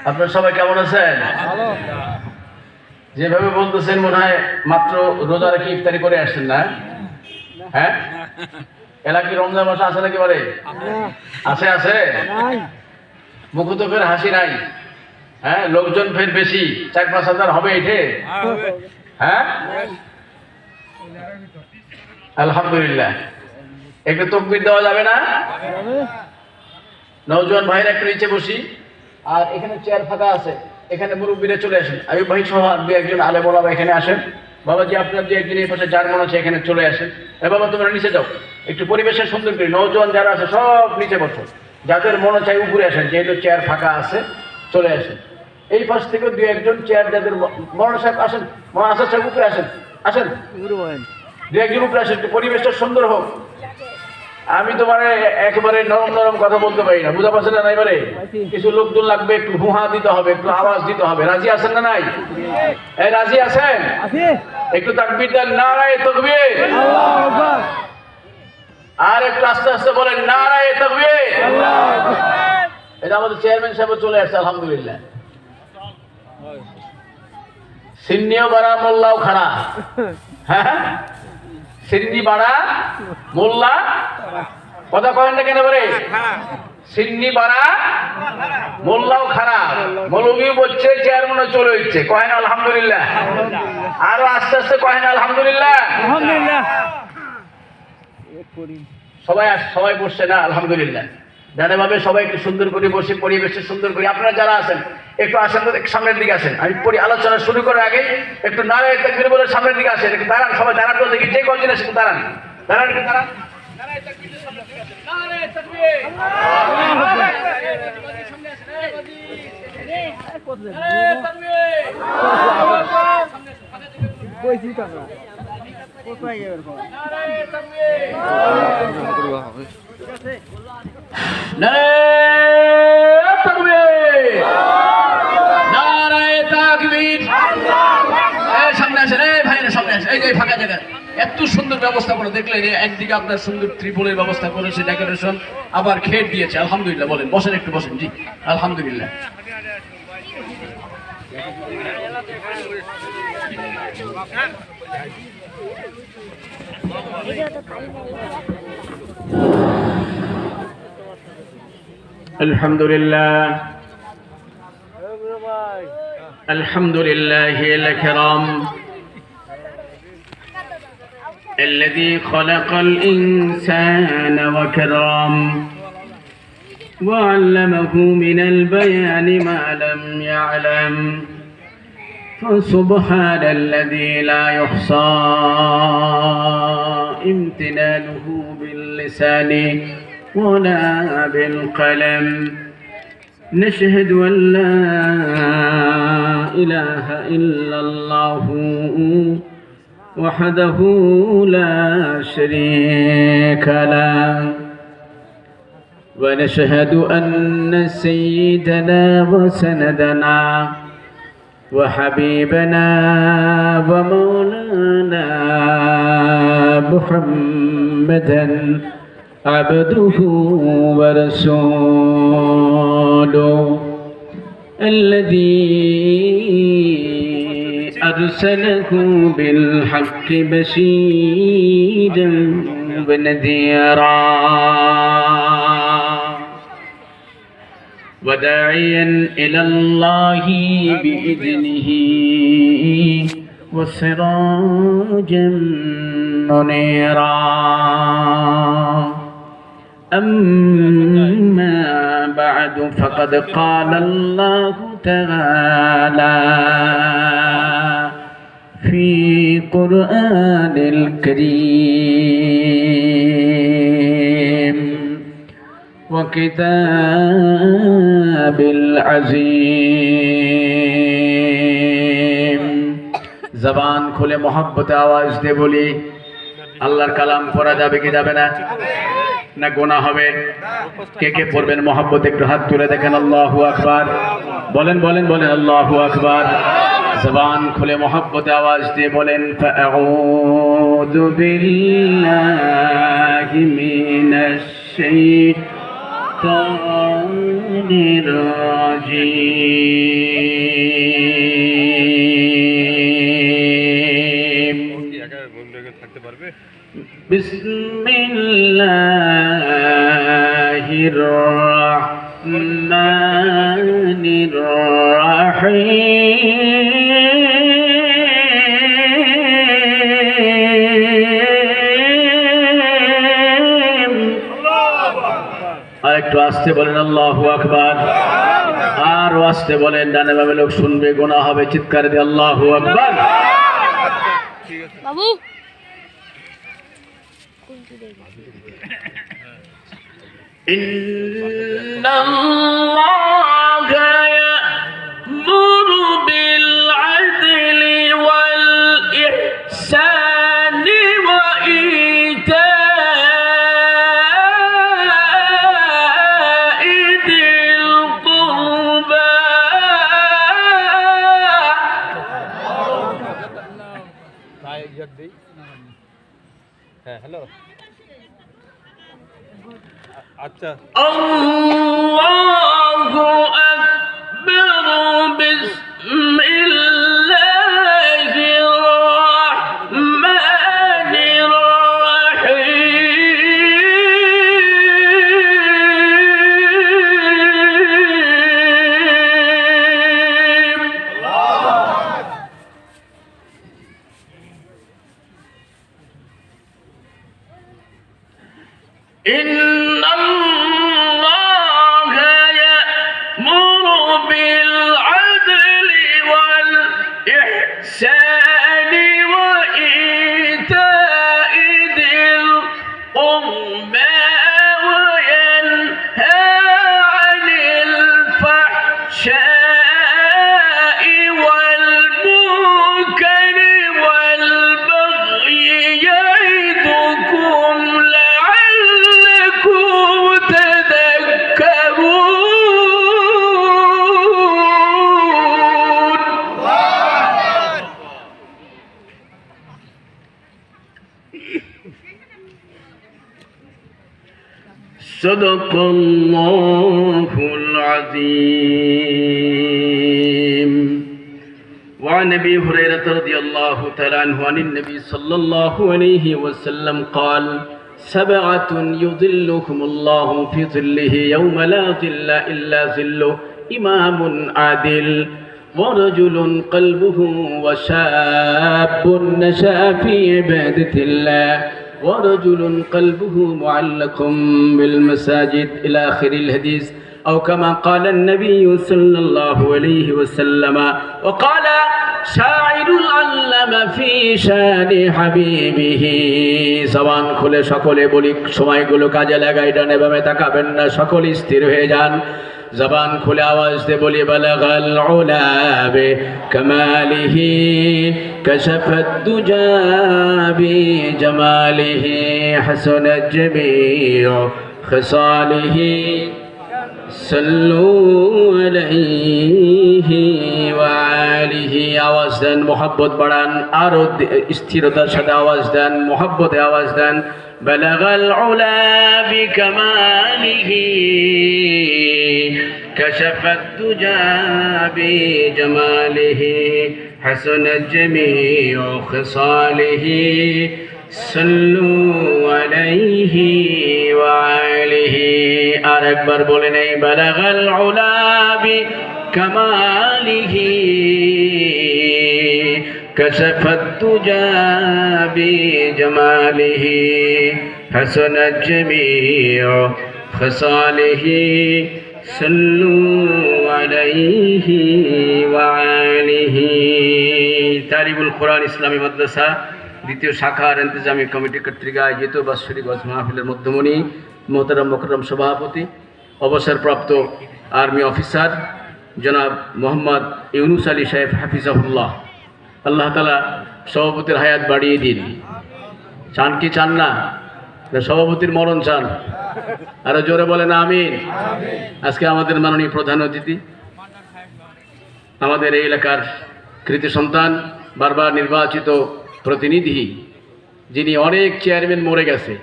আপনারা সবাই কেমন আছেন? যেভাবে বলতেছেন মনে হয় মাত্র রোজা রেখে ইফতারি করে আসছেন না? হ্যাঁ, এলাকি রমজান মাস আছে নাকি? বারে আছে আছে, মুখ তো ফের হাসি নাই। হ্যাঁ, লোকজন ফের বেশি, 4-5 হাজার হবে এঠে। হ্যাঁ, আলহামদুলিল্লাহ। একটু তকবীর দেওয়া যাবে না? নওজোয়ান ভাইরা একটু নিচে বসি, আর এখানে চেয়ার ফাঁকা আছে, এখানে মুরব্বীরা চলে আসেন। আয়ুব ভাই সহ দু একজন আলেম ওলামা এখানে আসেন। বাবাজি আপনার যে একজন এই পাশে যার মনে আছে এখানে চলে আসেন। বাবা তোমরা নিচে যাও, একটু পরিবেশের সুন্দর করি। নওজোয়ান যারা আছে সব নিচে বসো, যাদের মনে চাই উপরে আসেন, যেহেতু চেয়ার ফাঁকা আছে চলে আসেন। এই পাশ থেকে দু একজন চেয়ার যাদের মৌলানা সাহেব আসেন, মৌলানা আসাদ সাহেব উপরে আসেন, আসেন দু একজন উপরে আসেন, একটু পরিবেশটা সুন্দর হোক। আমি তোমার একেবারে নরম নরম কথা বলতে পারি না, বুঝা পারছেন না? এবারে কিছু লোকজন লাগবে, একটু হুহা দিতে হবে, একটু আওয়াজ দিতে হবে। রাজি আছেন না? নাই রাজি আছেন? একটু তাকবীর দেন, নারায়ে তাকবীর। আর একটু আস্তে আস্তে বলেন, নারায়ে তাকবীর। এটা আমাদের চেয়ারম্যান সাহেব চলে আসছে, আলহামদুলিল্লাহ। সিন্নিও বাড়া মোল্লাও খাড়া। হ্যাঁ, সিন্নি বাড়া মোল্লা, কথা কয়েন না কেন? বলে সিন্নি বাড়া মোল্লাও খারাপ, মৌলভী বলছে চেয়ারম্যানও চলে হচ্ছে, কহেন আলহামদুলিল্লাহ। আরো আস্তে আস্তে কহেন আলহামদুলিল্লাহ। সবাই সবাই বসছে না? আলহামদুলিল্লাহ। জানে ভাবে সবাই একটু সুন্দর করে বসে পরিবেশে সুন্দর করে। আপনারা যারা আছেন একটু আসেন, সামনের দিকে আসেন। আমি আলোচনা শুরু করার আগে একটু নারায়ে তাকবীর বলে সামনের দিকে আসেন। একটু দাঁড়ান, সবাই দাঁড়ান তো দেখি, যে কদিন আছে একটু দাঁড়ান, দাঁড়ান, একটু দাঁড়ান। নারায়ে তাকবীর সামনে দিকে আসেন, নারায়ে তাকবীর, নারায়ে তাকবীর। কইছি তো আমরা কোথায় গেল? নারায়ে তাকবীর, নারায়ে তাকবীর, নারায়ে তাকবীর। সামনে আসেন, এই ভাইরা সামনে আসেন। এই যে ফাঁকা জায়গা, এত সুন্দর ব্যবস্থাপনা দেখলেন। একদিকে আপনার সুন্দর ত্রিপলের ব্যবস্থা করেছে, ডেকোরেশন, আবার খেট দিয়েছে, আলহামদুলিল্লাহ। বলেন, বসেন, একটু বসেন। জি আলহামদুলিল্লাহ। আলহামদুলিল্লাহ, আলহামদুলিল্লাহ الكرام الذي خلق الإنسان وكرم وعلمه من البيان ما لم يعلم فسبحان الذي لا يحصى امتنانه باللسان ولا بالقلم. نشهد أن لا إله إلا الله وحده لا شريك له، ونشهد أن سيدنا وسندنا وحبيبنا ومولانا محمدا عبده ورسوله الذي أرسله بالحق بشيرا ونذيرا وداعيا إلى الله بإذنه وسراجا منيرا. أما بعد فقد قال الله تعالى في قرآن الكريم وكتاب العظيم. জবান খুলে মোহাব্বতে আওয়াজ দিয়ে বলি, আল্লাহর কালাম পড়া যাবে কি যাবে না? না গোনা হবে? কে কে পড়বেন মোহাব্বতে একটু হাত তুলে দেখেন। আল্লাহু আকবার বলেন, বলেন, বলেন আল্লাহু আকবার। জবান খুলে মোহাব্বতে আওয়াজ দিয়ে বলেন, ফাআউযু বিল্লাহি মিনাশ শাইতানির الشيطان الرجيم بسم الله الرحمن الرحيم আরেকটু আস্তে বলেন আল্লাহু আকবার। আর আস্তে বলেন, ডানে বামে লোক শুনবে, গুনাহ হবে, চিৎকার দিয়ে আল্লাহু আকবার। বাবু ইন্নাল্লাহা ইয়া'মুরু বিল আদলি ওয়াল ইহসানি ওয়া ইতা'i যিল কুরবা। হ্যাঁ, হ্যালো। আচ্ছা, আল্লাহু আকবার। বিসমিল্লাহির রাহমানির রাহিম। إن الله يأمر بالعدل والإحسان وإيتاء ذي القربى وينهى عن الفحشاء والمنكر والبغي يعظكم صدق الله العظيم. وعن ابي هريره رضي الله تعالى عنه عن النبي صلى الله عليه وسلم قال: سبعة يظلهم الله في ظله يوم لا ظل الا ظله: امام عادل، ورجل قلبه وشاب نشأ في عبادة الله، ورجل قلبه معلق بالمساجد، إلى آخر الحديث. أو كما قال النبي صلى الله عليه وسلم. وقال شاعر علم في شان حبيبه. জবান খুলে সকলে বলি, সময়গুলো কাজে লাগাই, ডানে বামে তাকাবেন না, সকলে স্থির হয়ে যান। জবান খুলে আওয়াজ দিয়ে বলি, বালাগাল উলা বিকামালিহি কাশাফাত দুজা বিজামালিহি হাসানাত জামিউ খিসালিহি সাল্লু আলাইহি ওয়া আলিহি। আওয়াজ দেন, মোহাব্বত বাড়ান, আরো স্থিরতার সাথে আওয়াজ দেন, মোহাব্বতে আওয়াজ দেন। বালাগাল উলা বিকামালিহি كشف الدجى بجماله حسنت جميع خصاله صلوا عليه وآله. আর একবার বলে নেই, بلغ العلا بكماله كشف الدجى بجماله حسنت جميع خصاله সাল্লু আলাইহি ওয়া আলিহি। তারিবুল কোরআন ইসলামী মাদ্রাসা দ্বিতীয় শাখার ইন্তজামী কমিটি কর্তৃক আয়োজিত বাৎসরিক ওয়াজ মাহফিলের মধ্যমণি মোহতারাম মোকররম সভাপতি, অবসরপ্রাপ্ত আর্মি অফিসার জনাব মোহাম্মদ ইউনুস আলী সাহেব হাফিজাহুল্লাহ, আল্লাহ তাআলা সভাপতির হায়াত বাড়িয়ে দিন। চান কি চান না? সভাপতির মরণ চান? আরো জোরে বলেন আমিন। আজকে আমাদের মাননীয় প্রধান অতিথি, আমাদের এই এলাকার কৃতি সন্তান, বারবার নির্বাচিত প্রতিনিধি, যিনি অনেক চেয়ারম্যান মরে গেছে,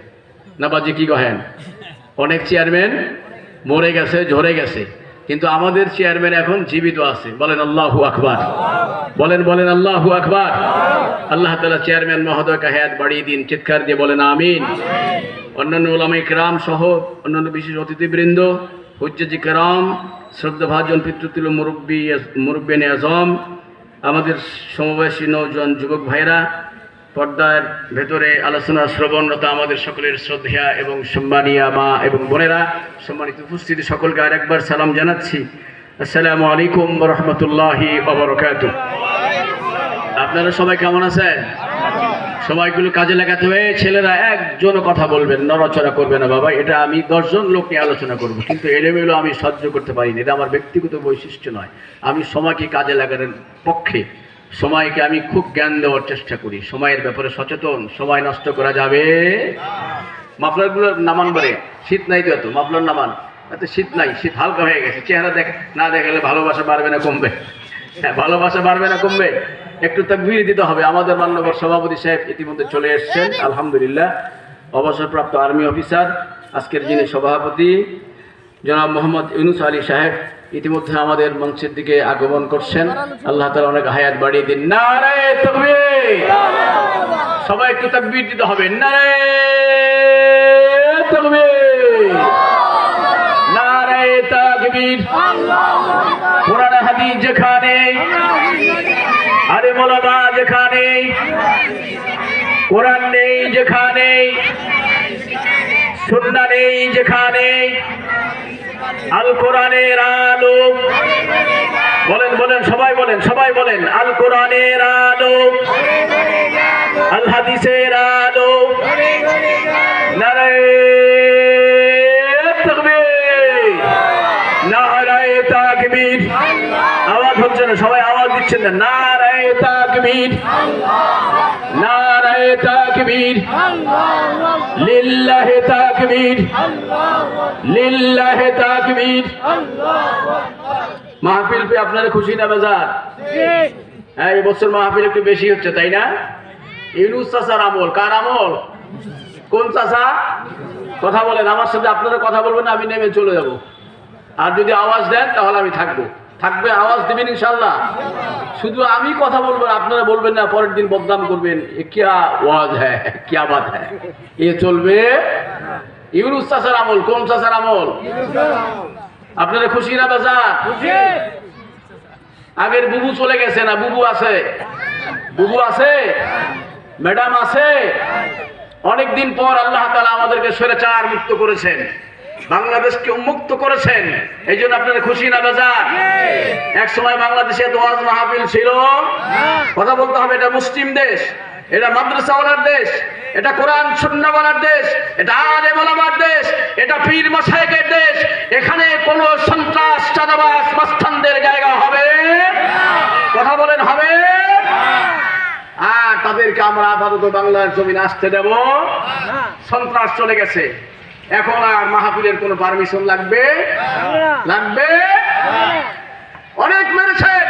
না বাজি কি কহেন, অনেক চেয়ারম্যান মরে গেছে, ঝরে গেছে, কিন্তু আমাদের চেয়ারম্যান এখন জীবিত আছে। বলেন আল্লাহু আকবার, বলেন আল্লাহু আকবার। আল্লাহ তাআলা চেয়ারম্যান মহোদয়কে হায়াত বাড়িয়ে দিন, চিৎকার দিয়ে বলেন আমিন। অন্যান্য উলামায়ে কেরাম সহ অন্যান্য বিশেষ অতিথিবৃন্দ, হুজ্জাজি কেরাম, শ্রদ্ধাভাজন পিতৃতুল্য মুরব্বিয়ানে আজম, আমাদের সমবয়সী নৌজন যুবক ভাইরা, পর্দার ভেতরে আলোচনা শ্রবণরত আমাদের সকলের শ্রদ্ধা এবং সম্মানীয় মা এবং বোনেরা, সম্মানিত উপস্থিতি, সকলকে আরেকবার সালাম জানাচ্ছি। আসসালামু আলাইকুম ওয়া রাহমাতুল্লাহি ওয়া বারাকাতুহু। আপনারা সবাই কেমন আছেন? সময়গুলো কাজে লাগাতে হবে। ছেলেরা একজনও কথা বলবেন, নড়াচড়া করবে না বাবা। এটা আমি 10 জন লোক নিয়ে আলোচনা করব, কিন্তু এলোমেলো আমি সহ্য করতে পারি না। এটা আমার ব্যক্তিগত বৈশিষ্ট্য নয়। আমি সময়কে কাজে লাগানোর পক্ষে। সময়কে আমি খুব জ্ঞান দেওয়ার চেষ্টা করি, সময়ের ব্যাপারে সচেতন। সময় নষ্ট করা যাবে। মাফলারগুলো নামান বারে, শীত নাই তো এত, মাফলার নামান। এত শীত নাই, শীত হালকা হয়ে গেছে। চেহারা না দেখালে ভালোবাসা বাড়বে না কমবে? হ্যাঁ, ভালোবাসা বাড়বে না কমবে? একটু তাকবীর দিতে হবে। আমাদের মাননীয় সভাপতি সাহেব ইতিমধ্যে চলে এসেছেন, আলহামদুলিল্লাহ। অবসরপ্রাপ্ত আর্মি অফিসার, আজকের যিনি সভাপতি জনাব মোহাম্মদ ইউনুস আলী সাহেব ইতিমধ্যে আমাদের মঞ্চের দিকে আগমন করছেন। আল্লাহ তাআলা অনেক হায়াত বাড়িয়ে দিন। নারে তাকবীর! সবাই একটু তাকবীর দিতে হবে। নারে তাকবীর! নারে তাকবীর! কোরআন হাদিস যেখানে, আরে মোলামা যেখানে, কোরআন নেই যেখানে, সুন্নাহ নেই যেখানে, আল কোরআনের আলো, বলেন সবাই বলেন আল কোরআনের আলো, আল হাদিসের আলো। নারে তাকবীর! নারে তাকবীর! আওয়াজ হচ্ছে না, সবাই আওয়াজ দিচ্ছেন না। নারে তাকবীর! নারে তাকবীর! লিল্লাহি তাকবীর! লিল্লাহি তাকবীর! মাহফিল পে আপনারা খুশি না বেজার? হ্যাঁ, এই বছর মাহফিল একটু বেশি হচ্ছে, তাই না? ইউনুস চাচার আমল। কার আমল? কোন চাচা? কথা বলেন আমার সাথে। আপনারা কথা বলবেন, আমি নেমে চলে যাব। আর যদি আওয়াজ দেন তাহলে আমি থাকবে, আওয়াজ দিবেন ইনশাআল্লাহ। শুধু আমি কথা বলবো, আপনারা বলবেন না, পরের দিন বদনাম করবেন, এ কিয়া ওয়াজ হ্যায়, কিয়া বাত হ্যায়। এ চলবে? ইউনুস চাচার আমল। কোন চাচার আমল? আপনারা খুশি না বাজার? আগের বুবু চলে গেছে না? বুবু আছে? বুবু আছে? ম্যাডাম আছে? অনেকদিন পর আল্লাহ তাআলা আমাদেরকে স্বৈরাচার মুক্ত করেছেন, বাংলাদেশকে উন্মুক্ত করেছেন। এই জন্য আপনারা খুশি না বাজার? এক সময় বাংলাদেশে ওয়াজ মাহফিল ছিল। কথা বলতে হবে, এটা মুসলিম দেশ, এটা মাদ্রাসাওয়ালার দেশ, এটা কোরআন সুন্নাহওয়ালার দেশ, এটা আলেম ওলামার দেশ, এটা পীর মাশায়েখের দেশ। এখানে কোনো সন্ত্রাস, চাঁদাবাজ, মাস্তানদের জায়গা হবে? কথা বলেন, হবে? আর তাদেরকে আমরা আপাতত বাংলার জমিনে আসতে দেব? সন্ত্রাস চলে গেছে, এখন আর মাহফিলের কোনো পারমিশন লাগবে? অনেক মেরেছেন,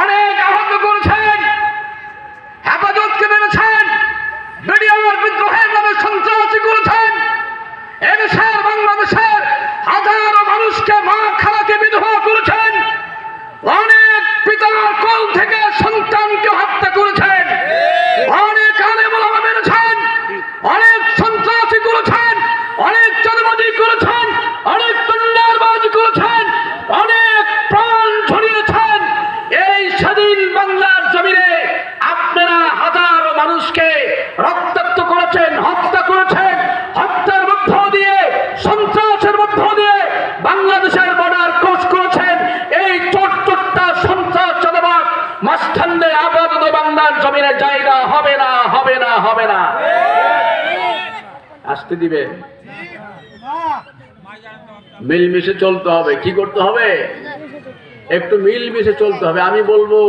অনেক আহত করেছেন, হেফাজতকে মেরেছেন, মিডিয়ার বিদ্রোহের নামে সন্ত্রাসী করেছেন। এদেশের বাংলাদেশের হাজারো মানুষকে, মা খালাকে বিধবা করেছেন। অনেক পিতার কোল থেকে সন্তানকে হত্যা করেছেন। অনেক আলেম ওলামা মেরেছেন, অনেক সন্ত্রাসী করেছেন, অনেক চাঁদাবাজি করেছেন, অনেক টন্ডারবাজি করেছেন, অনেক প্রাণ ঝরিয়েছেন। এই স্বাধীন বাংলার জমিনে আপনারা হাজারো মানুষকে রক্তাক্ত করেছেন, হত্যা করেছেন। হত্যার মধ্য দিয়ে, সন্ত্রাসের মধ্য দিয়ে বাংলাদেশের বর্ডার ক্রস করেছেন। এই চোটটা সন্ত্রাস, চাঁদাবাজ, মাস্তানদের আপাতত বাংলার জমিনে জায়গা হবে না, হবে না, হবে না। আসতে দিবে? মিলমিশে চলতে হবে। কি করতে হবে? একটু মিলমিশে চলতে হবে। আমি বলবো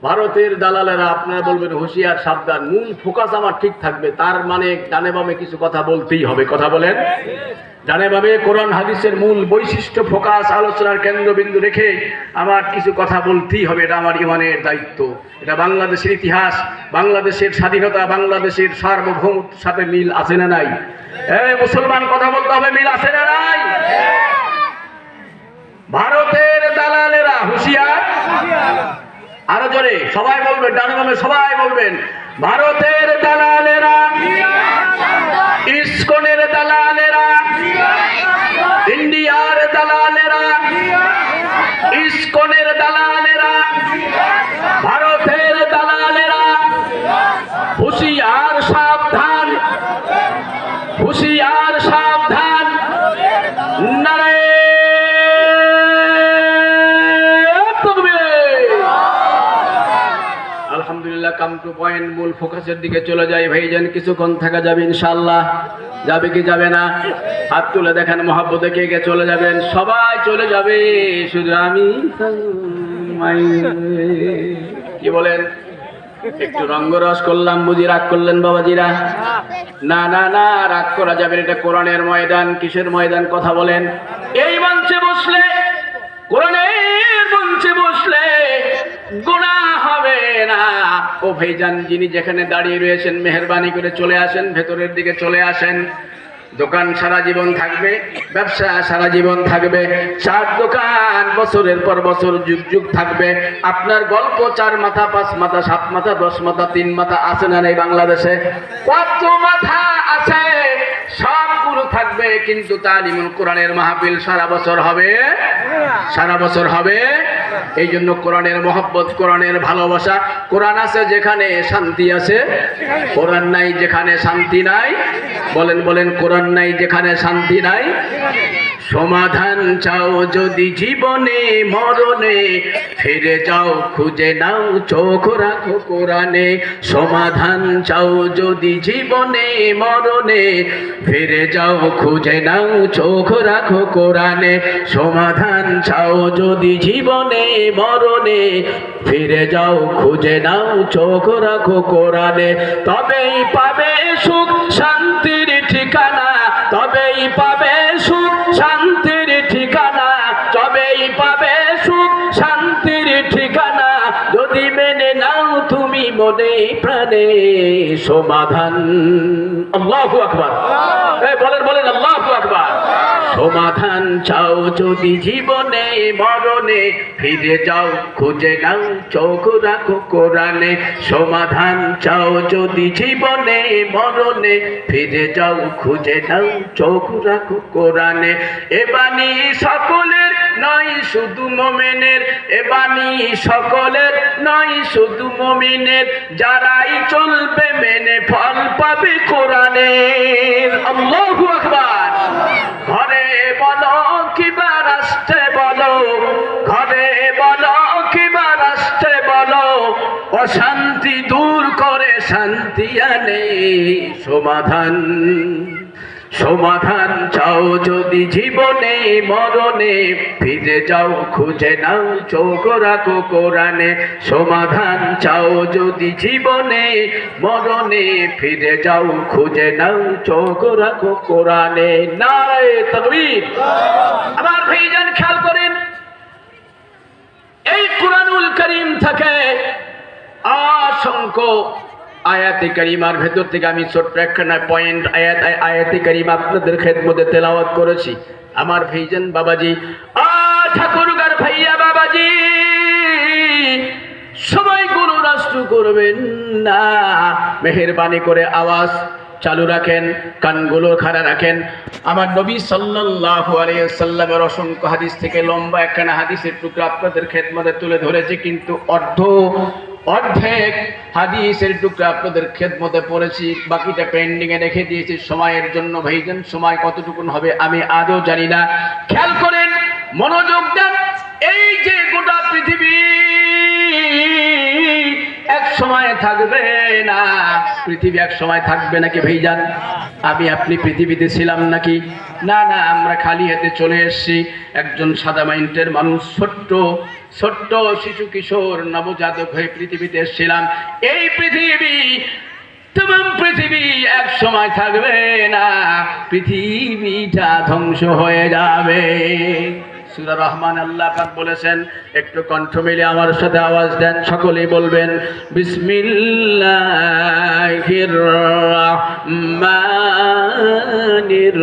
ভারতের দালালেরা আপনারা বলবেন হুঁশিয়ার সাবধান, মূল ফোকাস আমার ঠিক থাকবে, তার মানে ডানে বামে কিছু কথা বলতেই হবে। কথা বলেন, ডানে বামে কোরআন হাদিসের মূল বৈশিষ্ট্য ফোকাস আলোচনার কেন্দ্রবিন্দু রেখে আমার কিছু কথা বলতেই হবে। এটা আমার ইমানের দায়িত্ব। এটা বাংলাদেশের ইতিহাস, বাংলাদেশের স্বাধীনতা, বাংলাদেশের সার্বভৌমত্বের সাথে মিল আছে না নাই? মুসলমান, কথা বলতে হবে, মিল আছে না নাই? ভারতের দালালেরা হুঁশিয়ার, আরো জোরে সবাই বলবেন, ডানে বামে সবাই বলবেন, ভারতের দালালেরা, ইসকনের দালালেরা, ইন্ডিয়ার দালালেরা, ইসকনের দালালেরা, ভারতের দালালেরা, হুঁশিয়ার সাবধান, হুঁশিয়ার সাবধান। নারে আলহামদুলিল্লাহ, কাম টু পয়েন্ট, মূল ফোকাসের দিকে চলে যাই। ভাইজান কিছুক্ষণ থাকা যাবে ইনশাআল্লাহ? যাবে কি যাবে না? হাত তুলে দেখেন, মহব্বতে কে কে চলে যাবেন? সবাই চলে যাবে, শুধু আমি। কি বলেন? একটু রঙ্গরস করলাম বুঝি, রাগ করলেন বাবাজিরা? না না না, রাগ করা যাবে না। এটা কোরআনের ময়দান। কিসের ময়দান? কথা বলেন। এই মঞ্চে বসলে, কোরআনের মঞ্চে বসলে গুনাহ হবে না। ও ভাইজান, যিনি যেখানে দাঁড়িয়ে রয়েছেন, মেহেরবানি করে চলে আসেন, ভেতরের দিকে চলে আসেন। দোকান সারা জীবন থাকবে, ব্যবসা সারা জীবন থাকবে, চার দোকান বছরের পর বছর যুগ যুগ থাকবে। আপনার গল্প 4 মাথা, 5 মাথা, 7 মাথা, 10 মাথা, 3 মাথা আছে না এই বাংলাদেশে? কত মাথা আছে? সবগুলো থাকবে, কিন্তু তালিমুল কোরআনের মাহফিল সারা বছর হবে, সারা বছর হবে। এই জন্য কোরআনের মহব্বত, কোরআনের ভালোবাসা। কোরআন আছে যেখানে শান্তি আছে, কোরআন নাই যেখানে শান্তি নাই। বলেন বলেন, কোরআন নাই যেখানে শান্তি নাই। সমাধান চাও যদি জীবনে মরণে, ফিরে যাও খুঁজে নাও, চোখ রাখো কোরআনে। সমাধান চাও যদি জীবনে মরণে, ফিরে যাও খুঁজে নাও, চোখ রাখো কোরআনে। সমাধান চাও যদি জীবনে মরণে, ফিরে যাও খুঁজে নাও, চোখ রাখো কোরআনে। তবেই পাবে সুখ শান্তির ঠিকানা, তবেই পাবে সুখ শান্তির ঠিকানা, তবেই পাবে সুখ শান্তির ঠিকানা। যদি মেনে নাও তুমি মনে প্রাণে সমাধান। আল্লাহু আকবার, বলেন বলেন, আল্লাহু আকবার। সমাধান চাও যদি জীবনে মরণে, ফিরে যাও খুঁজে নাও, চোখ রাখো কোরআনে। সমাধান চাও যদি জীবনে মরণে, ফিরে যাও খুঁজে নাও, চোখ রাখো কোরআনে। এ বাণী সকলের নয় শুধু মুমিনের, এ বাণী সকলের নয় শুধু মুমিনের, যারাই চলবে মেনে ফল পাবে কোরআনের। আল্লাহু আকবার। ঘরে বলো কিবা রাষ্ট্রে বলো, ঘরে বলো কিবা রাষ্ট্রে বলো, অশান্তি দূর করে শান্তি আনে সমাধান। সমাধান চাও যদি জীবনে মরণে, ফিরে যাও খুঁজে নাও, চোখ রাখো কোরআনে। সমাধান চাও যদি জীবনে মরণে, ফিরে যাও খুঁজে নাও, চোখ রাখো কোরআনে। নারে তাকবীর। আমার ভাইজান খেয়াল করেন, এই কুরআনুল কারীম থেকে অসংখ্য আয়াতে কারিমার ভেতর থেকে আমি ছোট্ট একখানা পয়েন্ট আয়াতে কারিমা আপনাদের খেদমতে তেলাওয়াত করেছি। আমার ভাইজান বাবাজি, ঠাকুরগার ভাইয়া বাবাজি, সবাই গুরু নষ্ট করবেন না, মেহেরবানি করে আওয়াজ চালু রাখেন, কানগুলো খাড়া রাখেন। আমার নবী সাল্লাল্লাহু আলাইহি ওয়াসাল্লামের অসংখ্য হাদিস থেকে লম্বা একখানা হাদিসের টুকরা আপনাদের খেদমতে তুলে ধরেছি, কিন্তু অর্ধেক হাদিসের টুকরা আপনাদের খেদমতে পড়েছি, বাকিটা পেন্ডিং এ রেখে দিয়েছি সময়ের জন্য। ভাইজান, সময় কতটুকুন হবে আমি আদৌ জানি না। খেয়াল করেন, মনোযোগ দেন। এই যে গোটা পৃথিবী এক সময় থাকবে না, পৃথিবী এক সময় থাকবে নাকি ভাইজান? আমি আপনি পৃথিবীতে ছিলাম নাকি? না না, আমরা খালি হাতে চলে এসেছি। একজন সাদা মাইন্ডের মানুষ, ছোট্ট ছোট্ট শিশু কিশোর নবজাতক হয়ে পৃথিবীতে এসেছিলাম। এই পৃথিবী, তমাম পৃথিবী এক সময় থাকবে না, পৃথিবীটা ধ্বংস হয়ে যাবে। সূরা রহমান আল্লাহ পাক বলেছেন, একটু কণ্ঠ মিলে আমার সাথে আওয়াজ দেন, সকলেই বলবেন বিসমিল্লাহির রহমানির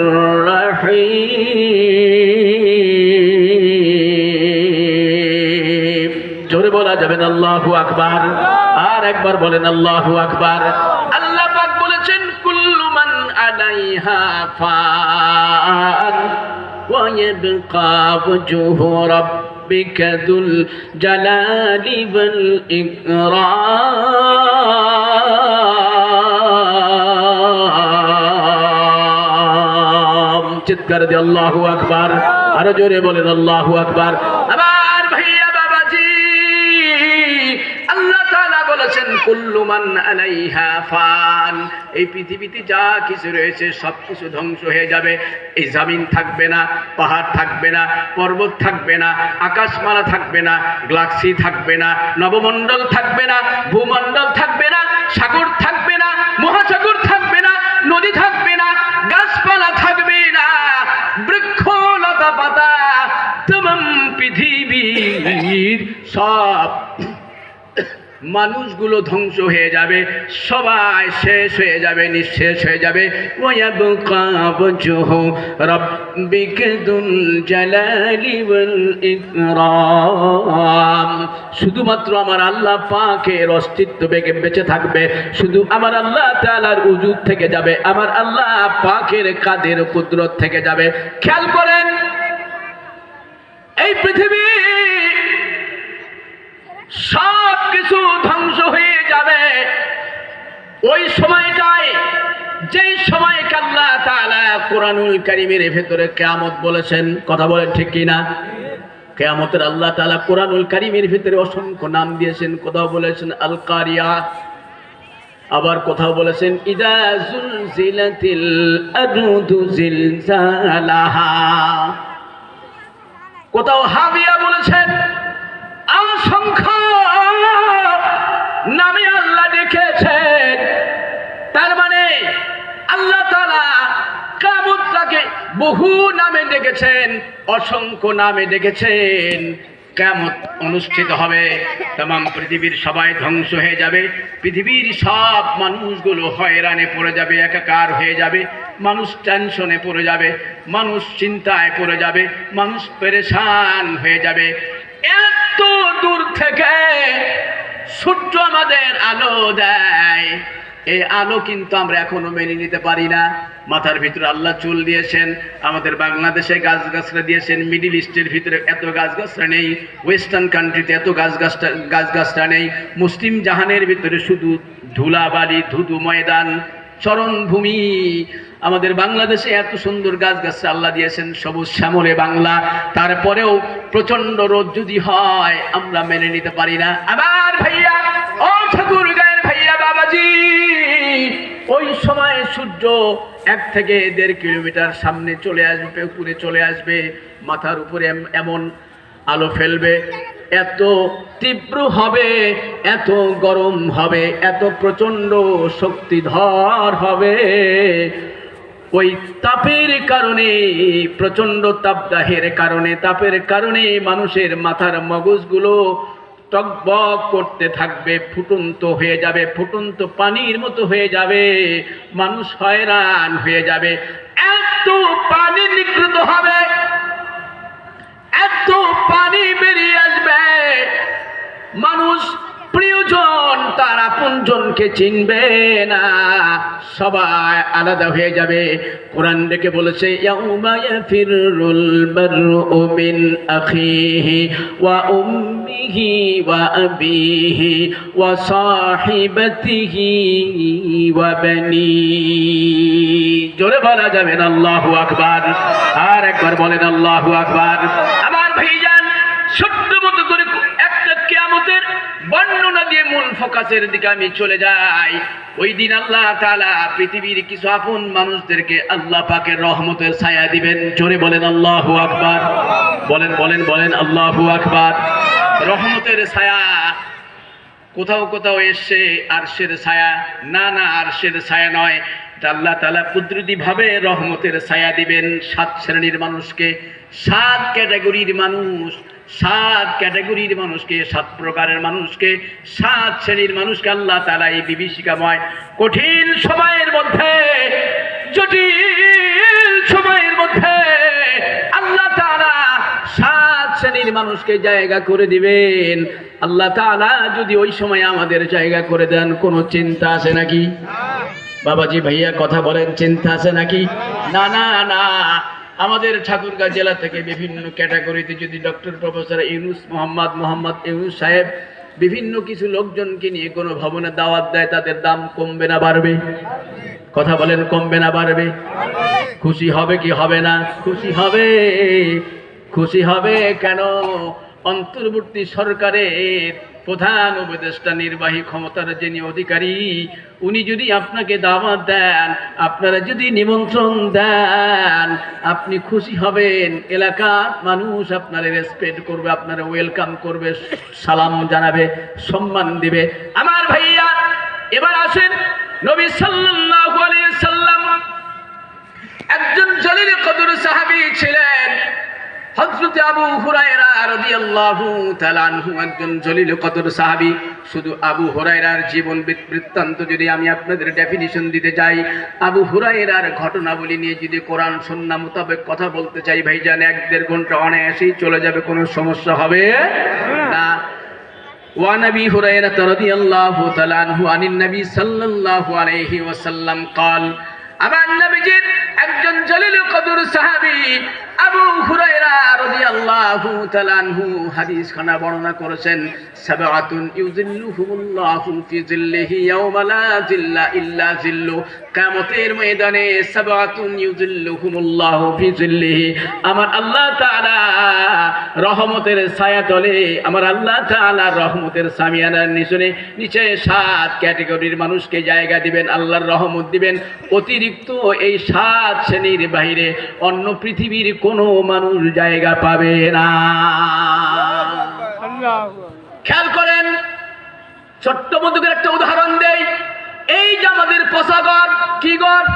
রহিম। জোরে বলা যাবেন আল্লাহু আকবার। আর একবার বলেন আল্লাহু আকবার। আল্লাহ পাক বলেছেন কুল্লু মান আলাইহা ফান ويبقى وجه ربك ذو الجلال والإكرام। চিৎকার দিয়ে আল্লাহু আকবার। আরো জোরে বলেন আল্লাহু আকবার। আমার ভাইয়া বাবাজি, আল্লাহ তাআলা বলেছেন কুল্লু মান আলাইহা ফান। এই পৃথিবীতে যা কিছু রয়েছে সব কিছু ধ্বংস হয়ে যাবে। এই জমিন থাকবে না, পাহাড় থাকবে না, পর্বত থাকবে না, আকাশমালা থাকবে না, গ্যালাক্সি থাকবে না, নবমণ্ডল থাকবে না, ভূমণ্ডল থাকবে না, সাগর থাকবে না, মহাসাগর থাকবে না, নদী থাকবে না, গাছপালা থাকবে না, বৃক্ষ লতা পাতা, তমাম পৃথিবীর সব মানুষগুলো ধ্বংস হয়ে যাবে, সবাই শেষ হয়ে যাবে, নিঃশেষ হয়ে যাবে। ওয়ায়াবকা ওয়াজহু রাব্বিকা যুল জালালি ওয়াল ইকরাম। শুধুমাত্র আমার আল্লাহ পাকের অস্তিত্ব বেঁচে থাকবে, শুধু আমার আল্লাহ তাআলার উজুদ থেকে যাবে, আমার আল্লাহ পাকের কাদের কুদরত থেকে যাবে। খেয়াল করেন, এই পৃথিবী সব কিছু ধ্বংস হয়ে যাবে। ওই সময়টায়, যেই সময়কে আল্লাহ তাআলা কোরআনুল কারীমের ভেতরে কিয়ামত বলেছেন, কথা বলেন ঠিক কি না? কিয়ামতের আল্লাহ তাআলা কোরআনুল কারীমের ভিতরে অসংখ্য নাম দিয়েছেন। কোথাও বলেছেন আল কারিয়া, আবার কোথাও বলেছেন ইদা জুলজিলাতিল আরদু জিলজালাহা, কোথাও হাবিয়া বলেছেন। অসংখ্য নামে আল্লাহ ডেকেছেন। তার মানে আল্লাহ তাআলা কিয়ামতটাকে বহু নামে ডেকেছেন, অসংখ্য নামে ডেকেছেন। কিয়ামত অনুষ্ঠিত হবে, तमाम পৃথিবীর সবাই ধ্বংস হয়ে যাবে, পৃথিবীর সব মানুষগুলো হয়রানে পড়ে যাবে, একাকার হয়ে যাবে, মানুষ টেনশনে পড়ে যাবে, মানুষ চিন্তায় পড়ে যাবে, মানুষ পেরেশান হয়ে যাবে। এত দূর থেকে সূর্য আমাদের আলো দেয়, এই আলো কিন্তু আমরা এখনো মেনে নিতে পারি না। মাথার ভিতরে আল্লাহ চুল দিয়েছেন, আমাদের বাংলাদেশে গাছগাছরা দিয়েছেন, মিডিল ইস্টের ভিতরে এত গাছগাছরা নেই, ওয়েস্টার্ন কান্ট্রিতে এত গাছগাছরা নেই, মুসলিম জাহানের ভিতরে শুধু ধুলাবালি, ধুধু ময়দান, চরণভূমি। আমাদের বাংলাদেশে এত সুন্দর গাছগাছরা আল্লাহ দিয়েছেন, সবুজ শ্যামলে বাংলা, তারপরেও প্রচন্ড রোদ যদি হয় আমরা মেনে নিতে পারি না। আবার ভাইয়া, ও ঠাকুর গায়ের ভাইয়া বাবাজি, ওই সময় সূর্য 1 থেকে 1.5 কিলোমিটার সামনে চলে আসবে, উপরে চলে আসবে, মাথার উপরে এমন আলো ফেলবে, এত তীব্র হবে, এত গরম হবে, এত প্রচন্ড শক্তিধর হবে। ওই তাপের কারণে, প্রচন্ড তাপদাহের কারণে, তাপের কারণে মানুষের মাথার মগজগুলো টকবক করতে থাকবে, ফুটন্ত হয়ে যাবে, ফুটন্ত পানির মতো হয়ে যাবে, মানুষ হয়রান হয়ে যাবে। এত পানি নিঃসৃত হবে, এত পানি বেরিয়ে আসবে, মানুষ প্রিয়জন তার আপনজনকে চিনবে না, সবাই আলাদা হয়ে যাবে। কোরআন ডেকে বলেছে ইয়াউমা ইয়াফিরুল মারউ মিন আখিহি ওয়া উম্মিহি ওয়া আবিহি ওয়া সাহিবাতিহি ওয়া বানিহি। জোরে বলা যাবে না আল্লাহু আকবার। আর একবার বলেন আল্লাহু আকবার। আমার ভাইজান, ছোট্ট মতো করে একটা কিয়ামতের বর্ণনা দিয়ে মূল ফোকাসের দিকে আমি চলে যাই। ওই দিন আল্লাহ তাআলা পৃথিবীর কিছু আপন মানুষদেরকে আল্লাহ পাকের রহমতের ছায়া দিবেন। জোরে বলেন আল্লাহু আকবার। বলেন বলেন বলেন আল্লাহু আকবার। রহমতের ছায়া কোথাও কোথাও এসছে আরশের ছায়া, না না আরশের ছায়া নয়, এটা আল্লাহ তাআলা কুদরতি ভাবে রহমতের ছায়া দিবেন 7 শ্রেণীর মানুষকে, 7 ক্যাটাগরির মানুষ, 7 ক্যাটাগরির মানুষকে, 7 প্রকারের মানুষকে, 7 শ্রেণীর মানুষকে আল্লাহ তাআলা এই বিভীষিকাময় কঠিন সময়ের মধ্যে, জটিল সময়ের মধ্যে আল্লাহ তাআলা 7 শ্রেণীর মানুষকে জায়গা করে দিবেন। আল্লাহ তাআলা যদি ওই সময় আমাদের জায়গা করে দেন, কোনো চিন্তা আছে নাকি? বাবাজি ভাইয়া কথা বলেন, চিন্তা আছে নাকি? না না না। আমাদের ঠাকুরগাঁও জেলা থেকে বিভিন্ন ক্যাটাগরিতে যদি ডক্টর প্রফেসর ইউনুস মোহাম্মদ ইউনুস সাহেব বিভিন্ন কিছু লোকজনকে নিয়ে কোনো ভবনে দাওয়াত দেয়, তাদের দাম কমবে না বাড়বে? কথা বলেন, কমবে না বাড়বে? খুশি হবে কি হবে না? খুশি হবে, খুশি হবে। কেন? অন্তর্বর্তী সরকারের প্রধান উপদেষ্টা, নির্বাহী ক্ষমতার যিনি অধিকারী, উনি যদি আপনাকে দাওয়াত দেন, আপনারা যদি নিমন্ত্রণ দেন, আপনি খুশি হবেন। এলাকার মানুষ আপনারা রেসপেক্ট করবে, আপনারা ওয়েলকাম করবে, সালাম জানাবে, সম্মান দিবে। আমার ভাইয়া, এবার আসেন, নবী সাল্লাল্লাহু আলাইহি সাল্লাম একজন জলিল কদর সাহাবী ছিলেন। হযরত আবু হুরায়রা রাদিয়াল্লাহু তাআলা আনহু একজন জলিল কদর সাহাবী। শুধু আবু হুরায়রার জীবন বৃত্তান্ত যদি আমি আপনাদের ডেফিনিশন দিতে চাই, আবু হুরায়রার ঘটনাবলী নিয়ে যদি কোরআন সুন্নাহ মোতাবেক কথা বলতে চাই, ভাইজান 1-1.5 ঘন্টা অনায়াসেই চলে যাবে, কোনো সমস্যা হবে না। ওয়া নবী হুরায়রা রাদিয়াল্লাহু তাআলা আনহু আনিন নবী সাল্লাল্লাহু আলাইহি ওয়াসাল্লাম قال, আমার নবীজির একজন জলিল কদর সাহাবী আবু হুরায়রা রাদিয়াল্লাহু তাআলা আনহু হাদিস খানা বর্ণনা করেছেন, সাবআতুন ইউযিল্লুহুমুল্লাহু ফি যিল্লিহি ইয়াওমা লা যিল্লা ইল্লা যিল্লু। কিয়ামতের ময়দানে সাবআতুন ইউযিল্লুহুমুল্লাহু ফি যিল্লিহি, আমার আল্লাহ তাআলা রহমতের ছায়া তলে, আমার আল্লাহ তাআলা রহমতের সামিয়ানার নিচে 7 ক্যাটাগরির মানুষকে জায়গা দিবেন, আল্লাহর রহমত দিবেন। অতিরিক্ত এই 7 শ্রেণীর বাইরে অন্য পৃথিবীর কোনো মানুষ জায়গা পাবে না। খেয়াল করেন, ছোট্ট মধ্যে একটা উদাহরণ দেই। এই যে আমাদের পোষাগড়, কি গড়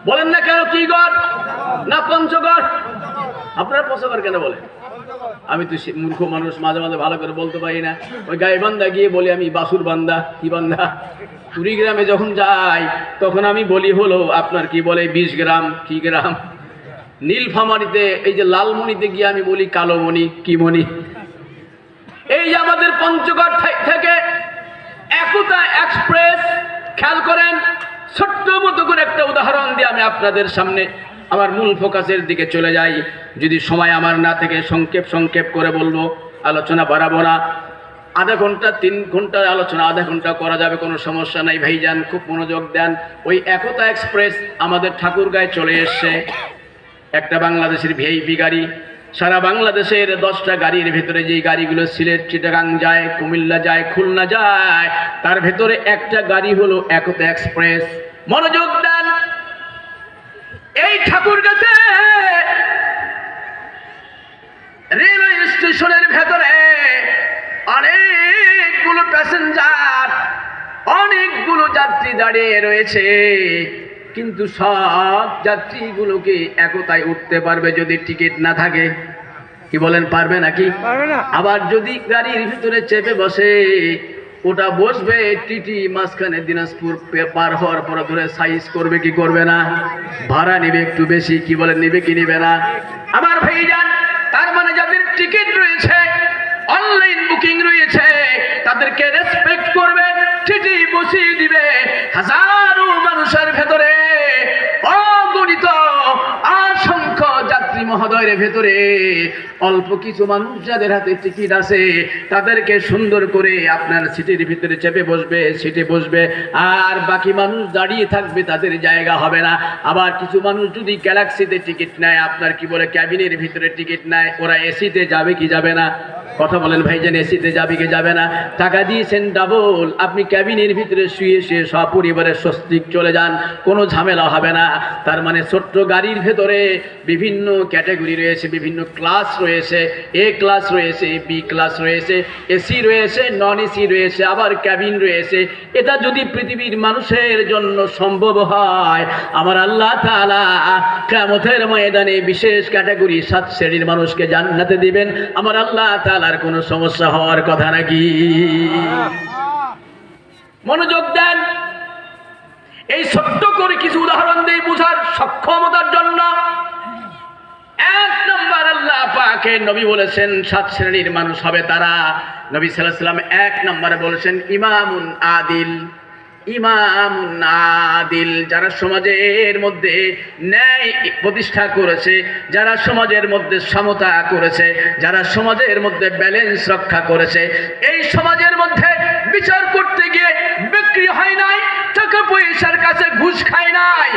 বলেন না কেন? কি গড় না পঞ্চগড়? আপনারা পোষাগড় কেন বলেন? আমি তো মূর্খ মানুষ, মাঝে মাঝে ভালো করে বলতে পারি না। ওই গাইবান্ধা গিয়ে বলি আমি বাসুর বান্দা। কি বান্দা? কুড়িগ্রামে যখন যাই তখন আমি বলি হলো আপনার কি বলে 20 গ্রাম। কি গ্রাম? নীলফামারীতে, এই যে লালমণিতে গিয়ে আমি বলি কালোমণি। কি মণি? এই যে আমাদের পঞ্চগড় থেকে একতা এক্সপ্রেস, খেয়াল করেন, ছোট্ট মতো করে একটা উদাহরণ দিয়ে আমি আপনাদের সামনে আমার মূল ফোকাসের দিকে চলে যাই। যদি সময় আমার না থেকে সংক্ষেপ করে বলবো, আলোচনা বাড়াবো না। আধা ঘন্টা 3 ঘন্টার আলোচনা আধা ঘন্টা করা যাবে, কোনো সমস্যা নাই। ভাইজান খুব মনোযোগ দেন। ওই একতা এক্সপ্রেস আমাদের ঠাকুরগাঁয়ে চলে এসছে, একটা বাংলাদেশের ভিআইপি গাড়ি। সারা বাংলাদেশের 10টা গাড়ির ভেতরে যেই গাড়িগুলো সিলেট, চিটাগাং যায়, কুমিল্লা যায়, খুলনা যায়, তার ভেতরে একটা গাড়ি হলো একতা এক্সপ্রেস। মনোযোগ দেন। এই ঠাকুরগাঁতে রেলওয়ে স্টেশনের ভেতরে অনেকগুলো প্যাসেঞ্জার, অনেকগুলো যাত্রী দাঁড়িয়ে রয়েছে, কিন্তু সব যাত্রীগুলোকে একতায় উঠতে পারবে যদি টিকিট না থাকে? কি বলেন, পারবে নাকি? আবার যদি গাড়ির ভিতরে চেপে বসে, ওটা বসবে টিটি মাঝখানে দিনাজপুর পার হওয়ার পর ধরে সাইজ করবে কি করবে না? ভাড়া নেবে একটু বেশি। কি বলেন, নেবে কি নেবে না? আমার ভাইজান, তার মানে যাদের টিকিট রয়েছে, অনলাইন বুকিং রয়েছে, তাদেরকে রেসপেক্ট করবে, টিটি বসিয়ে দিবে। হাজারো মানুষের ভেতরে অগণিত অসংখ্য যাত্রী মহোদয় সময়ের ভেতরে অল্প কিছু মানুষ যাদের হাতে টিকিট আছে তাদেরকে সুন্দর করে আপনার সিটের ভিতরে চেপে বসবে, সিটে বসবে, আর বাকি মানুষ দাঁড়িয়ে থাকবে, তাদের জায়গা হবে না। আবার কিছু মানুষ যদি গ্যালাক্সিতে টিকিট নেয়, আপনার কি বলে ক্যাবিনের ভিতরে টিকিট নেয়, ওরা এসিতে যাবে কি যাবে না? কথা বলেন ভাইজান, এসিতে যাবে কি যাবে না? টাকা দিয়েছেন ডাবল, আপনি ক্যাবিনের ভিতরে শুয়ে শুয়ে সপরিবারের স্বস্তিক চলে যান, কোনো ঝামেলা হবে না। তার মানে ছোট্ট গাড়ির ভেতরে বিভিন্ন ক্যাটাগরি রয়েছে, বিভিন্ন ক্লাস রয়েছে, এ ক্লাস রয়েছে, বি ক্লাস রয়েছে, এসি রয়েছে, নন এসি রয়েছে, আবার ক্যাবিন রয়েছে। এটা যদি পৃথিবীর মানুষের জন্য সম্ভব হয়, আমার আল্লাহ তাআলা কিয়ামতের ময়দানে বিশেষ ক্যাটাগরি 7 শ্রেণীর মানুষকে জান্নাতে দিবেন। আমার আল্লাহ তাআলার কোনো সমস্যা হওয়ার কথা নাকি? মনোযোগ দেন, এই ছোট্ট করে কিছু উদাহরণ দিয়ে বোঝার সক্ষমতার জন্য। 1 নম্বর, আল্লাহ পাকের নবী বলেছেন 7 শ্রেণীর মানুষ হবে তারা। নবী সাল্লাল্লাহু আলাইহি ওয়াসাল্লাম 1 নম্বরে বলেছেন ইমামুন আদিল। ইমামুন আদিল, যারা সমাজের মধ্যে ন্যায় প্রতিষ্ঠা করেছে, যারা সমাজের মধ্যে সমতা করেছে, যারা সমাজের মধ্যে ব্যালেন্স রক্ষা করেছে। এই সমাজের মধ্যে বিচার করতে গিয়ে বিক্রি হয় নাই, টাকা পয়সার কাছে ঘুষ খায় নাই।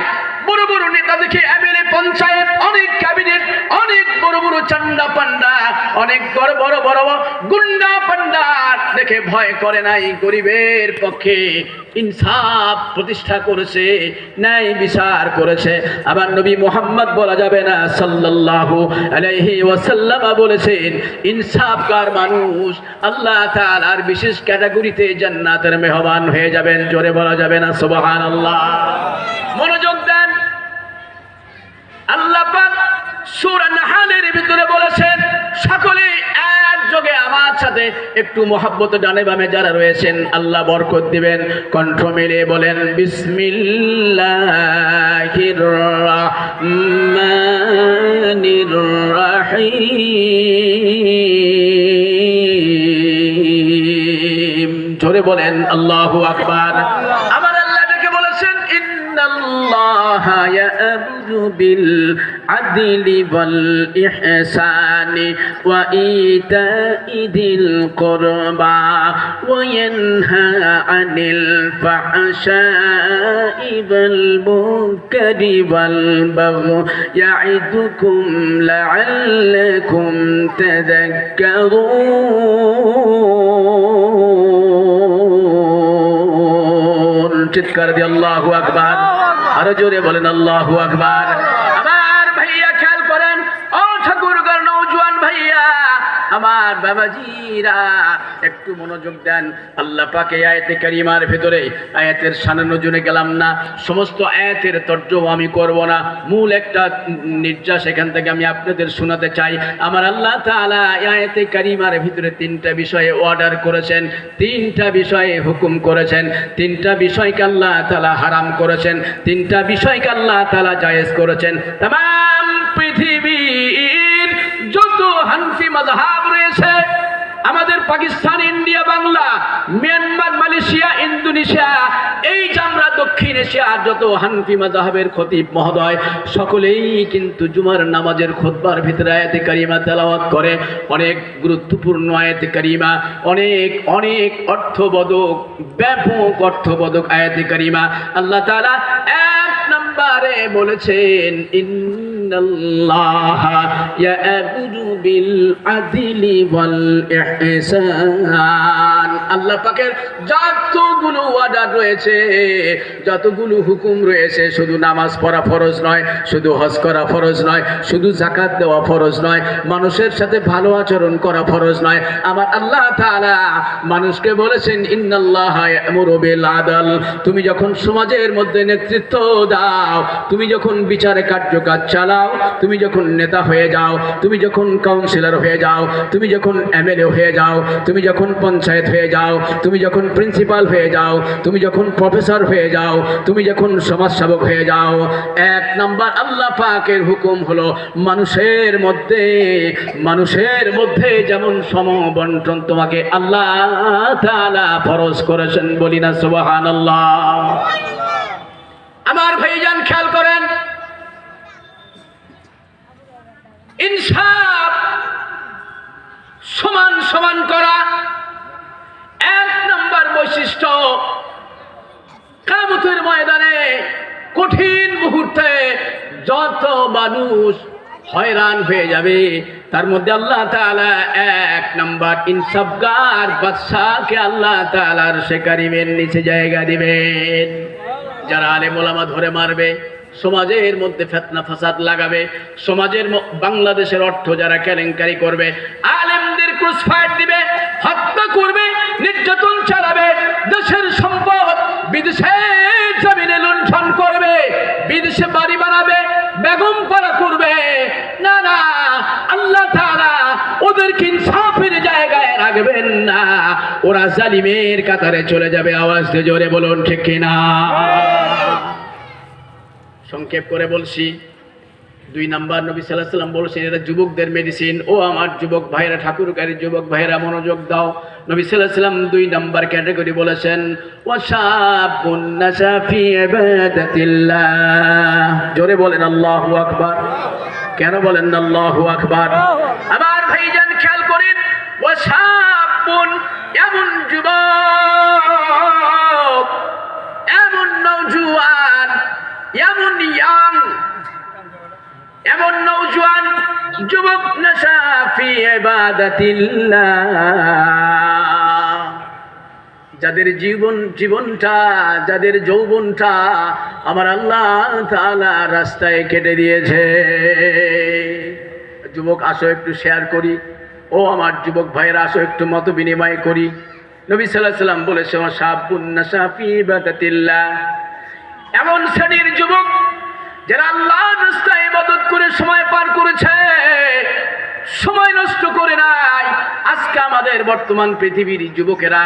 বড় বড় নেতা দেখে এমএলএ, পঞ্চায়েত, অনেক ক্যাবিনেট, অনেক বড় বড় চান্ডা পান্ডা, অনেক বড় বড় বড় গুন্ডা পান্ডা দেখে ভয় করে নাই। গরিবের পক্ষে ইনসাফ প্রতিষ্ঠা করেছে, ন্যায় বিচার করেছে। আবার নবী মুহাম্মদ বলা যাবে না সাল্লাল্লাহু আলাইহি ওয়াসাল্লাম বলেছেন, ইনসাফকার মানুষ আল্লাহ তাআলার বিশেষ ক্যাটাগরিতে জান্নাতের মেহমান হয়ে যাবেন। জোরে বলা যাবে না সুবহানাল্লাহ? মনোযোগ দেন, আল্লাহ পাক সূরা নাহলের ভিতরে বলেছেন, সকলে একযোগে আমার সাথে একটু মহব্বত ডানে বামে যারা রয়েছেন আল্লাহ বরকত দিবেন। কণ্ঠ মিলিয়ে বলেন বিসমিল্লাহির রহমানির রহিম। জোরে বলেন আল্লাহু আকবার। আমার আল্লাহ ডেকে বলেছেন ইন্নাল্লাহা ইয়া'মুরু বিল আদলি ওয়াল ইহসানি ওয়া ইতাই যিল কুরবা ওয়া ইয়ানহা আনিল ফাহশাই ওয়াল মুনকারি ওয়াল বাগই ইয়া'iদুকুম লা'আল্লাকুম তাযাক্কারুন। চিৎকার দিয়ে আল্লাহু আকবার। আরো জোরে বলেন আল্লাহু আকবার। আমার ভাইয়া খেয়াল করেন, ও ঠাকুরগাঁর নওজোয়ান ভাইয়া, আমার বাবাজিরা একটু মনোযোগ দেন। আল্লাহ পাক এই আয়াতে কারিমার ভিতরে, আয়াতের সানানুজুনে গেলাম না, সমস্ত আয়াতের তর্জমা আমি করব না, মূল একটা নির্যাস এখান থেকে আমি আপনাদের শোনাতে চাই। আমার আল্লাহ তাআলা এই আয়াতে কারিমার ভিতরে 3টা বিষয়ে অর্ডার করেছেন, 3টা বিষয়ে হুকুম করেছেন, 3টা বিষয়কে আল্লাহ তাআলা হারাম করেছেন, 3টা বিষয়কে আল্লাহ তাআলা জায়েজ করেছেন। तमाम পৃথিবীর যত হানফি মাযহাব রয়েছে, আমাদের Pakistan, India, Bangla, Myanmar, Malaysia, Indonesia, এই যে আমরা দক্ষিণ এশিয়ার যত হানফি মাযহাবের খতিব মহোদয়, সকলেই কিন্তু জুমার নামাজের খুতবার ভিতরে আয়াতে কারিমা তেলাওয়াত করে। অনেক গুরুত্বপূর্ণ আয়াতে কারিমা, অনেক অনেক অর্থবোধক, ব্যাপক অর্থবোধক আয়াতে কারিমা। আল্লাহ তাআলা 1 নম্বরে বলেছেন ইন্নাল্লাহা ইয়া'মুরু বিল আদলি ওয়াল ইহসান। আল্লাহ পাকের যতগুলো ওয়াদা রয়েছে, যতগুলো হুকুম রয়েছে, শুধু নামাজ পড়া ফরজ নয়, শুধু হজ করা ফরজ নয়, শুধু যাকাত দেওয়া ফরজ নয়, মানুষের সাথে ভালো আচরণ করা ফরজ নয়। আমার আল্লাহ তাআলা মানুষকে বলেছেন ইন্নাল্লাহা ইয়া'মুরু বিল আদল। তুমি যখন সমাজের মধ্যে নেতৃত্ব দাও, তুমি যখন বিচারে কার্যকাজ চালাও, তুমি যখন নেতা হয়ে যাও, তুমি যখন কাউন্সিলর হয়ে যাও, তুমি যখন এমএলএ হয়ে যাও, তুমি যখন পঞ্চায়েত হয়ে যাও, তুমি যখন প্রিন্সিপাল হয়ে যাও, তুমি যখন প্রফেসর হয়ে যাও, তুমি যখন সমাজসেবক হয়ে যাও, 1 নম্বর আল্লাহ পাকের হুকুম হলো মানুষের মধ্যে যেমন সমবন্টন তোমাকে আল্লাহ তাআলা ফরজ করেছেন। বলি না সুবহানাল্লাহ? আমার ভাইজান খেয়াল করেন, ইনসাফ, সমান সমান করা, এক নম্বর বৈশিষ্ট্য। কিয়ামতের ময়দানে কঠিন মুহূর্তে যত মানুষ হয়রান হয়ে যাবে, তার মধ্যে আল্লাহ তাআলা এক নম্বর ইনসাফগার বাদশাকে আল্লাহ তাআলার সে কারিমের নিচে জায়গা দিবেন। যারা আলেম ওলামা ধরে মারবে, সমাজের মধ্যে ফিতনা ফাসাদ লাগাবে, সমাজের বাংলাদেশের অর্থ যারা কেলেঙ্কারি করবে, আলেমদের ক্রসফায়ার দিবে, হত্যা করবে, নির্যাতন চালাবে, দেশের সম্পদ বিদেশের জমিনে লুণ্ঠন করবে, বিদেশে বাড়ি বানাবে, বেগম পাড়া করবে, না না, আল্লাহ তাআলা ওদেরকে ইনসাফের জায়গায় রাখবেন না, ওরা জালিমের কাতারে চলে যাবে। আওয়াজ দিয়ে জোরে বলুন ঠিক কিনা? সংক্ষেপ করে বলছি, 2 নাম্বার নবী সাল্লাল্লাহু আলাইহি ওয়াসাল্লাম বলেছেন এটা যুবকদের মেডিসিন। ও আমার যুবক ভাইরা, ঠাকুরকারী যুবক ভাইরা মনোযোগ দাও। নবী সাল্লাল্লাহু আলাইহি ওয়াসাল্লাম 2 নাম্বার ক্যাটাগরি বলেছেন, ওয়াশাবুন নাশা ফি ইবাদাতিল্লাহ। জোরে বলেন আল্লাহু আকবার। কেন বলেন না আল্লাহু আকবার? আমার ভাইজান খেয়াল করেন, ওয়াশাবুন, এমন যুবক, এমন নওজোয়ান, এমন ইয়াং, এমন নওজোয়ান যুবক, নাশা ফি ইবাদাতিল্লাহ, যাদের জীবনটা, যাদের যৌবনটা আমার আল্লাহ তাআলা রাস্তায় কেটে দিয়েছে। যুবক আসো একটু শেয়ার করি, ও আমার যুবক ভাইরা আসো একটু মত বিনিময় করি। নবী সাল্লাল্লাহু আলাইহি ওয়াসাল্লাম বলেছে, ওয়াশাবুন নাশা ফি ইবাদাতিল্লাহ, এমন শ্রেণীর যুবক যারা আল্লাহর রাস্তায় ইবাদত করে সময় পার করেছে, সময় নষ্ট করে নাই। আজকে আমাদের বর্তমান পৃথিবীর যুবকেরা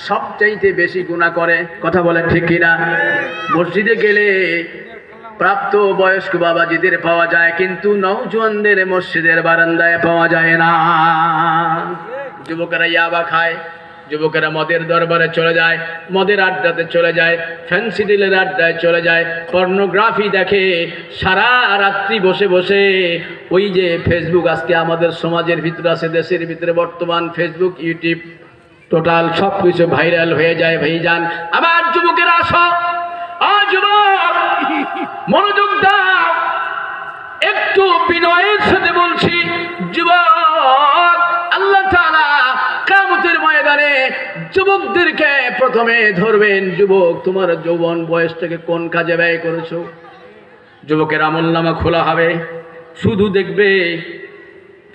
সবচাইতে বেশি গুনাহ করে, কথা বলেন ঠিক কিনা? মসজিদে গেলে প্রাপ্ত বয়স্ক বাবাজিদের পাওয়া যায়, কিন্তু নওজোয়ানদের মসজিদের বারান্দায় পাওয়া যায় না। যুবকেরা ইয়াবা খায়, যুবকেরা মদের দরবারে চলে যায়, মদের আড্ডাতে চলে যায়, ফ্যান্সি ডিলের আড্ডায় চলে যায়, পর্নোগ্রাফি দেখে, সারা রাত্রি বসে বসে ওই যে ফেসবুক, আজকে আমাদের সমাজের ভিতরে আছে, দেশের ভিতরে বর্তমান ফেসবুক, ইউটিউব, টোটাল সব কিছু ভাইরাল হয়ে যায়। ভাইজান আমার যুবকেরা আসো, যুবক মনোযোগ দাও, একটু বিনয়ের সাথে বলছি, যুবক আল্লাহ তাআলা কিয়ামতের ময়দানে যুবকদেরকে প্রথমে ধরবেন। যুবক, তোমার যৌবন বয়সটাকে কোন কাজে ব্যয় করেছো? যুবকের আমলনামা খোলা হবে, শুধু দেখবে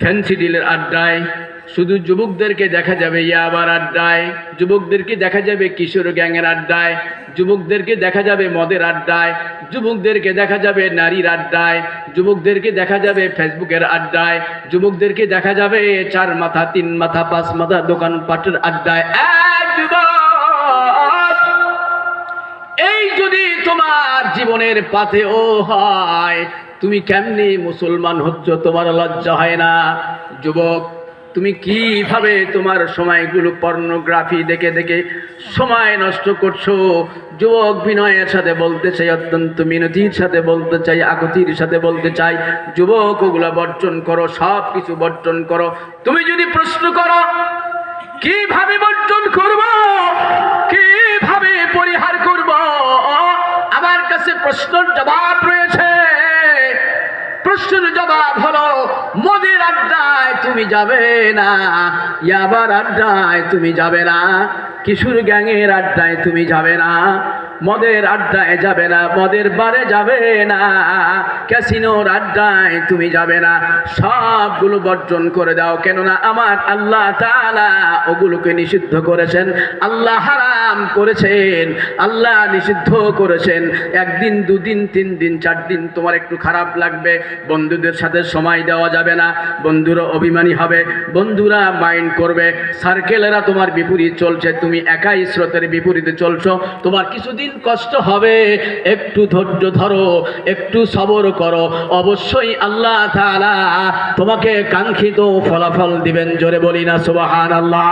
ফ্যান্সি ডিলের আড্ডায়, শুধু যুবকদেরকে দেখা যাবে ইয়াবার আড্ডায়, যুবকদেরকে দেখা যাবে কিশোর গ্যাংয়ের আড্ডায়, যুবকদেরকে দেখা যাবে মদের আড্ডায়, যুবকদেরকে দেখা যাবে নারীর আড্ডায়, যুবকদেরকে দেখা যাবে ফেসবুকের আড্ডায়, যুবকদেরকে দেখা যাবে 4 মাথা 3 মাথা 5 মাথা দোকানপাটের আড্ডায়। এই যদি তোমার জীবনের পাথেও হয়, তুমি কেমনি মুসলমান হচ্ছ, তোমার লজ্জা হয় না? যুবক, তুমি কিভাবে তোমার সময়গুলো পর্নোগ্রাফি দেখে দেখে সময় নষ্ট করছো? যুবক, বিনয়ের সাথে বলতে চাই, অত্যন্ত মিনতির সাথে বলতে চাই, আকুতির সাথে বলতে চাই, যুবক ওগুলা বর্জন করো, সব কিছু বর্জন করো। তুমি যদি প্রশ্ন করো কিভাবে বর্জন করব, কিভাবে পরিহার করব, আমার কাছে প্রশ্নের জবাব রয়েছে। প্রশ্নের জবাব হলো, মদের আড্ডায় তুমি যাবে না, ইয়াবার আড্ডায় তুমি যাবে না, কিশোর গ্যাংয়ের আড্ডায় তুমি যাবে না, মদের আড্ডায় যাবে না, মদের বারে যাবে না, ক্যাসিনোর আড্ডায় তুমি যাবে না, সবগুলো বর্জন করে দাও। কেননা আমার আল্লাহ তাআলা ওগুলোকে নিষিদ্ধ করেছেন, আল্লাহ হারাম করেছেন, আল্লাহ নিষিদ্ধ করেছেন। 1 দিন 2 দিন 3 দিন 4 দিন তোমার একটু খারাপ লাগবে, বন্ধুদের সাথে সময় দেওয়া যাবে না, বন্ধুরা অভিমানী হবে, বন্ধুরা মাইন্ড করবে, সার্কেলেরা তোমার বিপরীত চলছে, তুমি একাই স্রোতের বিপরীতে চলছো, তোমার কিছুদিন কষ্ট হবে, একটু ধৈর্য ধরো, একটু সবর করো, অবশ্যই আল্লাহ তাআলা তোমাকে কাঙ্ক্ষিত ফলাফল দিবেন। জোরে বলি না সুবহানাল্লাহ।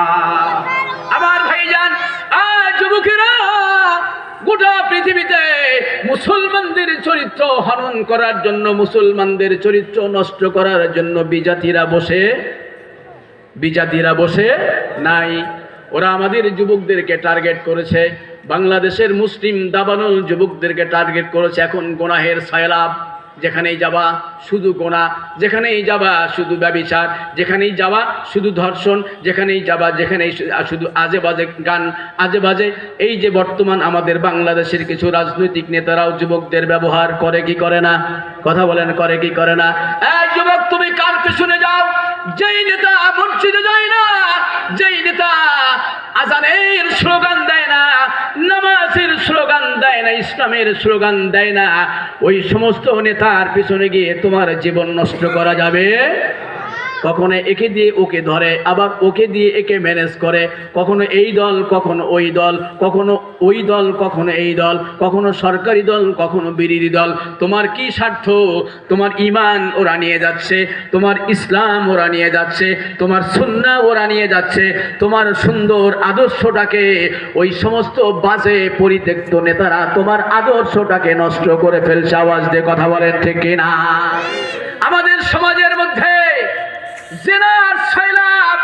আমার ভাইজান, যুবকেরা গোটা পৃথিবীতে মুসলমানদের চরিত্র হনন করার জন্য, মুসলমানদের চরিত্র নষ্ট করার জন্য বিজাতিরা বসে নাই। ওরা আমাদের যুবকদেরকে টার্গেট করেছে, বাংলাদেশের মুসলিম দাবানুল যুবকদেরকে টার্গেট করেছে। এখন গুনাহের সয়লাব, যেখানেই যাবা শুধু গোনা, যেখানেই যাবা শুধু ব্যভিচার, যেখানেই যাবা শুধু ধর্ষণ, যেখানেই যাবা যেখানেই শুধু আজে বাজে গান, আজে বাজে। এই যে বর্তমান আমাদের বাংলাদেশের কিছু রাজনৈতিক নেতারাও যুবকদের ব্যবহার করে কি করে না? কথা বলেন, করে কি করে না? এই যুবক, তুমি কার পেছনে যাও? যেই নেতা মসজিদে যায় না, যেই নেতা আজানের স্লোগান দেয় না, নামাজের স্লোগান দেয় না, ইসলামের স্লোগান দেয় না, ওই সমস্ত নেতার পিছনে গিয়ে তোমার জীবন নষ্ট করা যাবে। কখনো একে দিয়ে ওকে ধরে, আবার ওকে দিয়ে একে ম্যানেজ করে, কখনো এই দল কখনো ওই দল, কখনো ওই দল কখনো এই দল, কখনো সরকারি দল কখনো বিরোধী দল। তোমার কি স্বার্থ? তোমার ঈমান ওরা নিয়ে যাচ্ছে, তোমার ইসলাম ওরা নিয়ে যাচ্ছে, তোমার সুন্নাহ ওরা নিয়ে যাচ্ছে, তোমার সুন্দর আদর্শটাকে ওই সমস্ত বাজে পরিত্যক্ত নেতারা তোমার আদর্শটাকে নষ্ট করে ফেলছে। আওয়াজ দিয়ে কথা বলেন ঠিক কিনা? আমাদের সমাজের মধ্যে জিনার সয়লাব,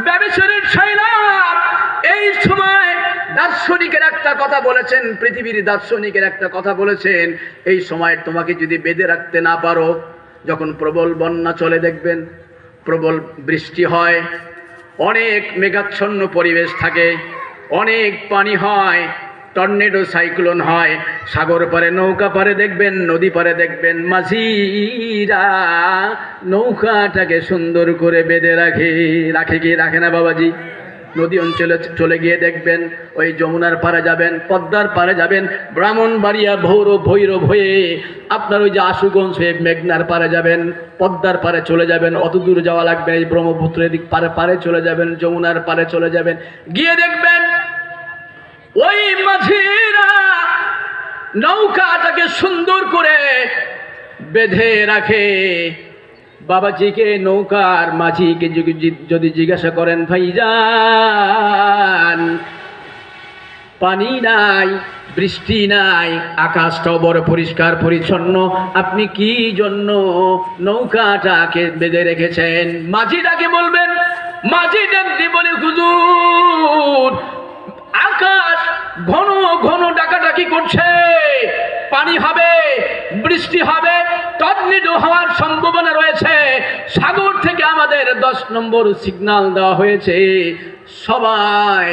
ব্যভিচারের সয়লাব। এই সময় দার্শনিকের একটা কথা বলেছেন, পৃথিবীর দার্শনিকের একটা কথা বলেছেন, এই সময় তোমাকে যদি বেঁধে রাখতে না পারো, যখন প্রবল বন্যা চলে, দেখবেন প্রবল বৃষ্টি হয়, অনেক মেঘাচ্ছন্ন পরিবেশ থাকে, অনেক পানি হয়, টর্নেডো সাইক্লোন হয়, সাগর পারে নৌকা পারে দেখবেন, নদী পারে দেখবেন মাঝিরা নৌকাটাকে সুন্দর করে বেঁধে রাখে কি রাখে না বাবাজি? নদী অঞ্চলে চলে গিয়ে দেখবেন, ওই যমুনার পারে যাবেন, পদ্মার পারে যাবেন, ব্রাহ্মণবাড়িয়া ভৈরব হয়ে আপনার ওই যে আশুগঞ্জ হয়ে মেঘনার পারে যাবেন, পদ্মার পারে চলে যাবেন, অত দূর যাওয়া লাগবে, এই ব্রহ্মপুত্রের দিক পারে চলে যাবেন, যমুনার পারে চলে যাবেন, গিয়ে দেখবেন ওই মাঝিরা নৌকাটাকে সুন্দর করে বেঁধে রাখে। বাবাজিকে, নৌকার মাঝিকে যদি জিজ্ঞাসা করেন, ভাইজান পানি নাই, বৃষ্টি নাই, আকাশটাও বড় পরিষ্কার পরিচ্ছন্ন, আপনি কি জন্য নৌকাটাকে বেঁধে রেখেছেন? মাঝিটাকে বলবেন, মাঝিটাকে বলে, হুজুর আকাশ ঘন ঘন ডাকাডাকি করছে, পানি হবে, বৃষ্টি হবে, টর্নেডো হওয়ার সম্ভাবনা রয়েছে, সাগর থেকে আমাদের 10 নম্বর সিগন্যাল দেওয়া হয়েছে, সবাই